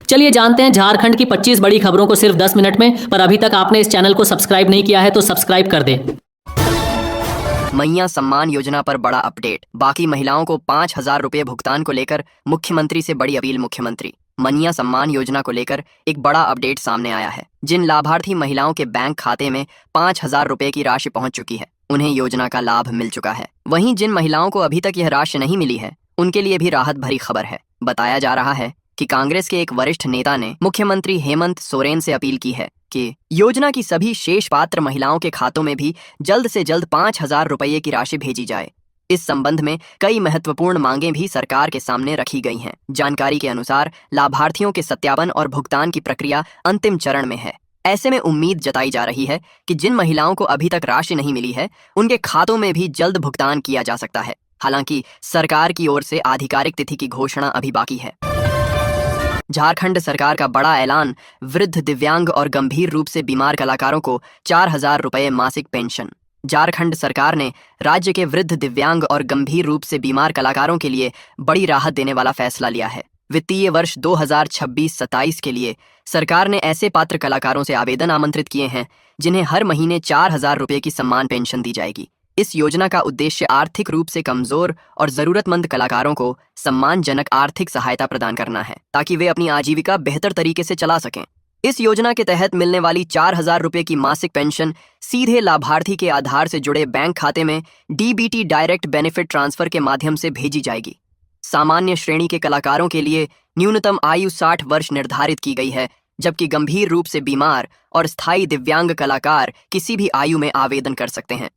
चलिए जानते हैं झारखंड की 25 बड़ी खबरों को सिर्फ 10 मिनट में। पर अभी तक आपने इस चैनल को सब्सक्राइब नहीं किया है तो सब्सक्राइब कर दें। मैया सम्मान योजना पर बड़ा अपडेट। बाकी महिलाओं को 5,000 रुपये भुगतान को लेकर मुख्यमंत्री से बड़ी अपील। मुख्यमंत्री मैया सम्मान योजना को लेकर एक बड़ा अपडेट सामने आया है। जिन लाभार्थी महिलाओं के बैंक खाते में 5,000 रुपये की राशि पहुंच चुकी है, उन्हें योजना का लाभ मिल चुका है। वहीं जिन महिलाओं को अभी तक यह राशि नहीं मिली है, उनके लिए भी राहत भरी खबर है। बताया जा रहा है कि कांग्रेस के एक वरिष्ठ नेता ने मुख्यमंत्री हेमंत सोरेन से अपील की है कि योजना की सभी शेष पात्र महिलाओं के खातों में भी जल्द से जल्द 5,000 रुपये की राशि भेजी जाए। इस संबंध में कई महत्वपूर्ण मांगें भी सरकार के सामने रखी गई हैं। जानकारी के अनुसार लाभार्थियों के सत्यापन और भुगतान की प्रक्रिया अंतिम चरण में है। ऐसे में उम्मीद जताई जा रही है कि जिन महिलाओं को अभी तक राशि नहीं मिली है, उनके खातों में भी जल्द भुगतान किया जा सकता है। हालांकि सरकार की ओर से आधिकारिक तिथि की घोषणा अभी बाकी है। झारखंड सरकार का बड़ा ऐलान। वृद्ध, दिव्यांग और गंभीर रूप से बीमार कलाकारों को 4,000 रुपये मासिक पेंशन। झारखंड सरकार ने राज्य के वृद्ध, दिव्यांग और गंभीर रूप से बीमार कलाकारों के लिए बड़ी राहत देने वाला फैसला लिया है। वित्तीय वर्ष 2026-27 के लिए सरकार ने ऐसे पात्र कलाकारों से आवेदन आमंत्रित किए हैं जिन्हें हर महीने 4,000 रुपये की सम्मान पेंशन दी जाएगी। इस योजना का उद्देश्य आर्थिक रूप से कमजोर और जरूरतमंद कलाकारों को सम्मानजनक आर्थिक सहायता प्रदान करना है, ताकि वे अपनी आजीविका बेहतर तरीके से चला सकें। इस योजना के तहत मिलने वाली 4,000 रुपये की मासिक पेंशन सीधे लाभार्थी के आधार से जुड़े बैंक खाते में डीबीटी डायरेक्ट बेनिफिट ट्रांसफर के माध्यम से भेजी जाएगी। सामान्य श्रेणी के कलाकारों के लिए न्यूनतम आयु 60 वर्ष निर्धारित की गई है, जबकि गंभीर रूप से बीमार और स्थायी दिव्यांग कलाकार किसी भी आयु में आवेदन कर सकते हैं।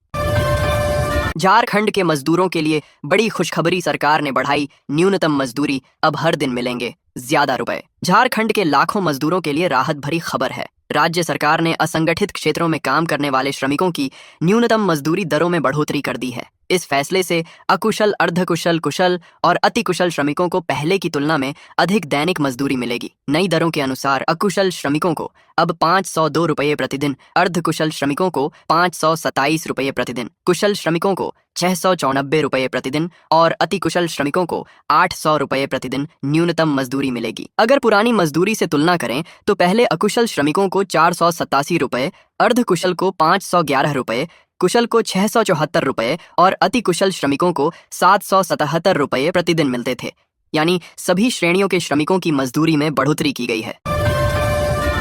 झारखंड के मजदूरों के लिए बड़ी खुशखबरी। सरकार ने बढ़ाई न्यूनतम मजदूरी। अब हर दिन मिलेंगे ज्यादा रुपए। झारखंड के लाखों मजदूरों के लिए राहत भरी खबर है। राज्य सरकार ने असंगठित क्षेत्रों में काम करने वाले श्रमिकों की न्यूनतम मजदूरी दरों में बढ़ोतरी कर दी है। इस फैसले से अकुशल, अर्धकुशल, कुशल और अति कुशल श्रमिकों को पहले की तुलना में अधिक दैनिक मजदूरी मिलेगी। नई दरों के अनुसार अकुशल श्रमिकों को अब 502 रुपये प्रतिदिन, अर्धकुशल श्रमिकों को 527 रुपये प्रतिदिन, कुशल श्रमिकों को 694 रुपये प्रतिदिन और अति कुशल श्रमिकों को 800 रुपये प्रतिदिन न्यूनतम मजदूरी मिलेगी। अगर पुरानी मजदूरी से तुलना करें तो पहले अकुशल श्रमिकों को 487 रुपये, अर्धकुशल को 511 रुपये, कुशल को 674 रुपये और अति कुशल श्रमिकों को 777 रुपये प्रतिदिन मिलते थे। यानी सभी श्रेणियों के श्रमिकों की मजदूरी में बढ़ोतरी की गई है।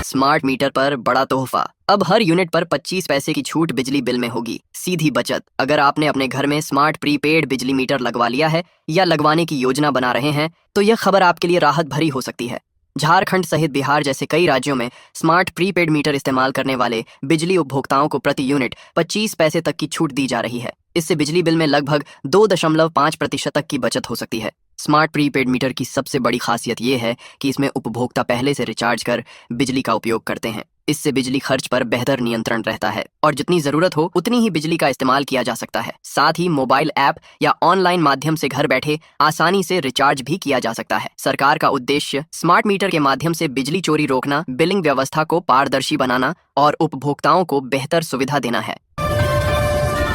स्मार्ट मीटर पर बड़ा तोहफा। अब हर यूनिट पर 25 पैसे की छूट बिजली बिल में होगी। सीधी बचत। अगर आपने अपने घर में स्मार्ट प्रीपेड बिजली मीटर लगवा लिया है या लगवाने की योजना बना रहे हैं, तो यह खबर आपके लिए राहत भरी हो सकती है। झारखंड सहित बिहार जैसे कई राज्यों में स्मार्ट प्रीपेड मीटर इस्तेमाल करने वाले बिजली उपभोक्ताओं को प्रति यूनिट 25 पैसे तक की छूट दी जा रही है। इससे बिजली बिल में लगभग 2.5% तक की बचत हो सकती है। स्मार्ट प्रीपेड मीटर की सबसे बड़ी खासियत यह है कि इसमें उपभोक्ता पहले से रिचार्ज कर बिजली का उपयोग करते हैं। इससे बिजली खर्च पर बेहतर नियंत्रण रहता है और जितनी जरूरत हो उतनी ही बिजली का इस्तेमाल किया जा सकता है। साथ ही मोबाइल ऐप या ऑनलाइन माध्यम से घर बैठे आसानी से रिचार्ज भी किया जा सकता है। सरकार का उद्देश्य स्मार्ट मीटर के माध्यम से बिजली चोरी रोकना, बिलिंग व्यवस्था को पारदर्शी बनाना और उपभोक्ताओं को बेहतर सुविधा देना है।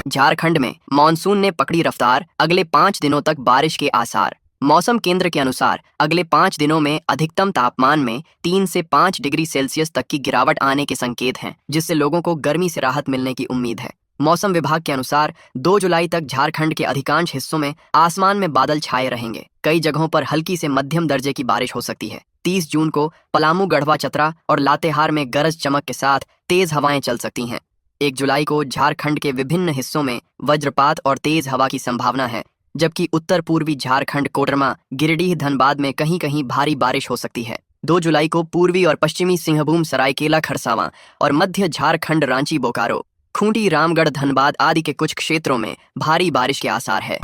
झारखंड में मानसून ने पकड़ी रफ्तार। अगले 5 दिनों तक बारिश के आसार। मौसम केंद्र के अनुसार अगले 5 दिनों में अधिकतम तापमान में 3 से 5 डिग्री सेल्सियस तक की गिरावट आने के संकेत हैं, जिससे लोगों को गर्मी से राहत मिलने की उम्मीद है। मौसम विभाग के अनुसार 2 जुलाई तक झारखंड के अधिकांश हिस्सों में आसमान में बादल छाए रहेंगे। कई जगहों पर हल्की से मध्यम दर्जे की बारिश हो सकती है। 30 जून को पलामू, गढ़वा, चतरा और लातेहार में गरज चमक के साथ तेज हवाएं चल सकती हैं। 1 जुलाई को झारखंड के विभिन्न हिस्सों में वज्रपात और तेज हवा की संभावना है, जबकि उत्तर पूर्वी झारखंड, कोडरमा, गिरिडीह, धनबाद में कहीं कहीं भारी बारिश हो सकती है। 2 जुलाई को पूर्वी और पश्चिमी सिंहभूम, सरायकेला, खरसावां और मध्य झारखंड, रांची, बोकारो, खूंटी, रामगढ़, धनबाद आदि के कुछ क्षेत्रों में भारी बारिश के आसार है।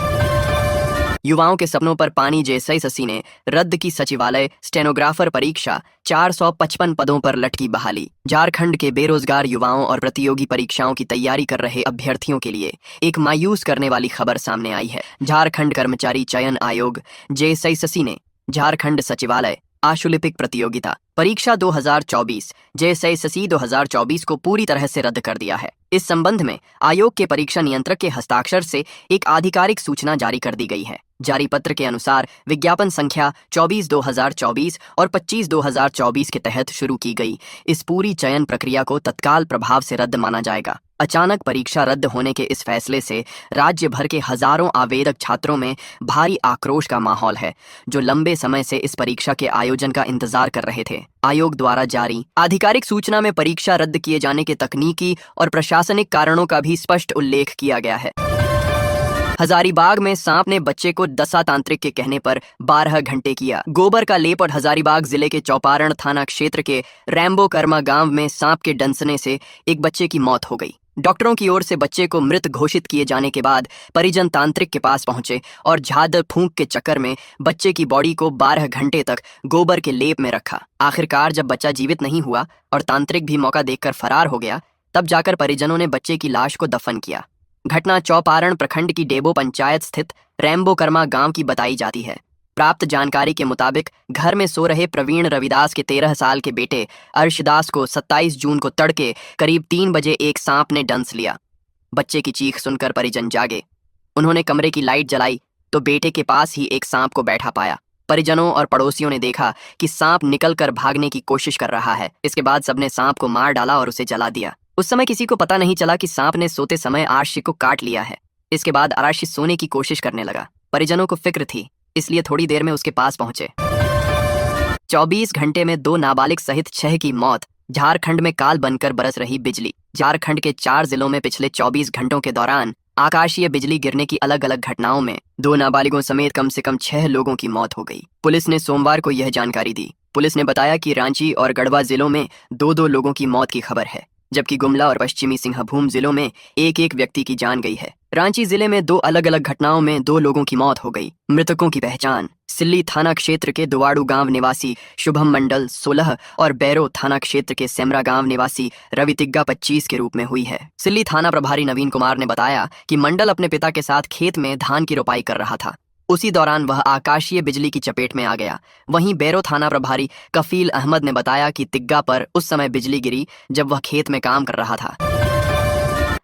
युवाओं के सपनों पर पानी। जेएसएससी ने रद्द की सचिवालय स्टेनोग्राफर परीक्षा। 455 पदों पर लटकी बहाली। झारखंड के बेरोजगार युवाओं और प्रतियोगी परीक्षाओं की तैयारी कर रहे अभ्यर्थियों के लिए एक मायूस करने वाली खबर सामने आई है। झारखंड कर्मचारी चयन आयोग जेएसएससी ने झारखंड सचिवालय आशुलिपिक प्रतियोगिता परीक्षा 2024 जेएसएससी 2024 को पूरी तरह से रद्द कर दिया है। इस संबंध में आयोग के परीक्षा नियंत्रक के हस्ताक्षर से एक आधिकारिक सूचना जारी कर दी गई है। जारी पत्र के अनुसार विज्ञापन संख्या 24/2024 और 25/2024 के तहत शुरू की गई इस पूरी चयन प्रक्रिया को तत्काल प्रभाव से रद्द माना जाएगा। अचानक परीक्षा रद्द होने के इस फैसले से राज्य भर के हजारों आवेदक छात्रों में भारी आक्रोश का माहौल है, जो लंबे समय से इस परीक्षा के आयोजन का इंतजार कर रहे थे। आयोग द्वारा जारी आधिकारिक सूचना में परीक्षा रद्द किए जाने के तकनीकी और प्रशासनिक कारणों का भी स्पष्ट उल्लेख किया गया है। हजारीबाग में सांप ने बच्चे को दशातांत्रिक के कहने पर 12 घंटे किया गोबर का लेप और हजारीबाग जिले के चौपारण थाना क्षेत्र के रैम्बो कर्मा गांव में सांप के डंसने से एक बच्चे की मौत हो गई। डॉक्टरों की ओर से बच्चे को मृत घोषित किए जाने के बाद परिजन तांत्रिक के पास पहुंचे और झाड़ फूंक के चक्कर में बच्चे की बॉडी को 12 घंटे तक गोबर के लेप में रखा। आखिरकार जब बच्चा जीवित नहीं हुआ और तांत्रिक भी मौका देखकर फरार हो गया, तब जाकर परिजनों ने बच्चे की लाश को दफन किया। घटना चौपारण प्रखंड की डेबो पंचायत स्थित रैम्बो कर्मा गांव की बताई जाती है। प्राप्त जानकारी के मुताबिक घर में सो रहे प्रवीण रविदास के 13 साल के बेटे अर्शदास को 27 जून को तड़के करीब 3 बजे एक सांप ने डंस लिया। बच्चे की चीख सुनकर परिजन जागे। उन्होंने कमरे की लाइट जलाई तो बेटे के पास ही एक सांप को बैठा पाया। परिजनों और पड़ोसियों ने देखा कि सांप निकलकर भागने की कोशिश कर रहा है। इसके बाद सबने सांप को मार डाला और उसे जला दिया। उस समय किसी को पता नहीं चला कि सांप ने सोते समय आशिक को काट लिया है। इसके बाद आशिक सोने की कोशिश करने लगा। परिजनों को फिक्र थी, इसलिए थोड़ी देर में उसके पास पहुंचे। 24 घंटे में 2 नाबालिग सहित 6 की मौत। झारखंड में काल बनकर बरस रही बिजली। झारखंड के 4 जिलों में पिछले 24 घंटों के दौरान आकाशीय बिजली गिरने की अलग अलग घटनाओं में 2 नाबालिगों समेत कम से कम 6 लोगों की मौत हो गई। पुलिस ने सोमवार को यह जानकारी दी। पुलिस ने बताया कि रांची और गढ़वा जिलों में 2-2 लोगों की मौत की खबर है, जबकि गुमला और पश्चिमी सिंहभूम जिलों में 1-1 व्यक्ति की जान गई है। रांची जिले में 2 अलग अलग घटनाओं में 2 लोगों की मौत हो गई। मृतकों की पहचान सिल्ली थाना क्षेत्र के दुवाड़ू गांव निवासी शुभम मंडल 16 और बैरो थाना क्षेत्र के सेमरा गांव निवासी रवि तिग्गा 25 के रूप में हुई है। सिल्ली थाना प्रभारी नवीन कुमार ने बताया कि मंडल अपने पिता के साथ खेत में धान की रोपाई कर रहा था। उसी दौरान वह आकाशीय बिजली की चपेट में आ गया। वहीं बैरो थाना प्रभारी कफील अहमद ने बताया कि तिग्गा पर उस समय बिजली गिरी जब वह खेत में काम कर रहा था।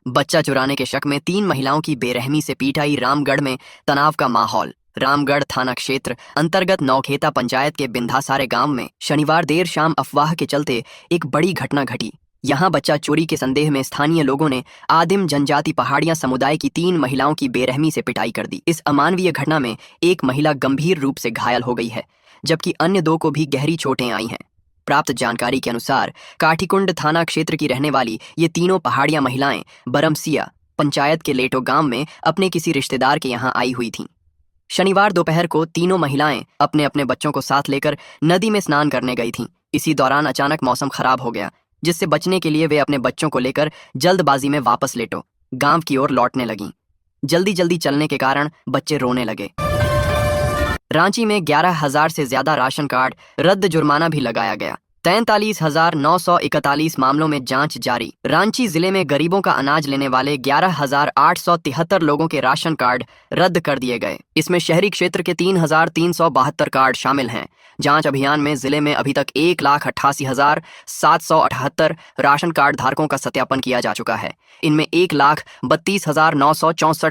बच्चा चुराने के शक में 3 महिलाओं की बेरहमी से पीटाई। रामगढ़ में तनाव का माहौल। रामगढ़ थाना क्षेत्र अंतर्गत नौखेता पंचायत के बिंधासारे गांव में शनिवार देर शाम अफवाह के चलते एक बड़ी घटना घटी। यहां बच्चा चोरी के संदेह में स्थानीय लोगों ने आदिम जनजाति पहाड़िया समुदाय की 3 महिलाओं की बेरहमी से पिटाई कर दी। इस अमानवीय घटना में एक महिला गंभीर रूप से घायल हो गई है, जबकि अन्य 2 को भी गहरी चोटें आई हैं। प्राप्त जानकारी के अनुसार काठीकुंड थाना क्षेत्र की रहने वाली ये तीनों पहाड़िया महिलाएं बरमसिया पंचायत के लेटो गांव में अपने किसी रिश्तेदार के यहां आई हुई थीं। शनिवार दोपहर को तीनों महिलाएं अपने अपने बच्चों को साथ लेकर नदी में स्नान करने गई थीं। इसी दौरान अचानक मौसम खराब हो गया, जिससे बचने के लिए वे अपने बच्चों को लेकर जल्दबाजी में वापस लेटो गांव की ओर लौटने लगीं। जल्दी जल्दी चलने के कारण बच्चे रोने लगे। रांची में 11,000 से ज्यादा राशन कार्ड रद्द, जुर्माना भी लगाया गया। 43,941 मामलों में जांच जारी। रांची जिले में गरीबों का अनाज लेने वाले 11,873 लोगों के राशन कार्ड रद्द कर दिए गए। इसमें शहरी क्षेत्र के 3,372 कार्ड शामिल हैं। जांच अभियान में जिले में अभी तक 1,88,778 राशन कार्ड धारकों का सत्यापन किया जा चुका है। इनमें 1,32,964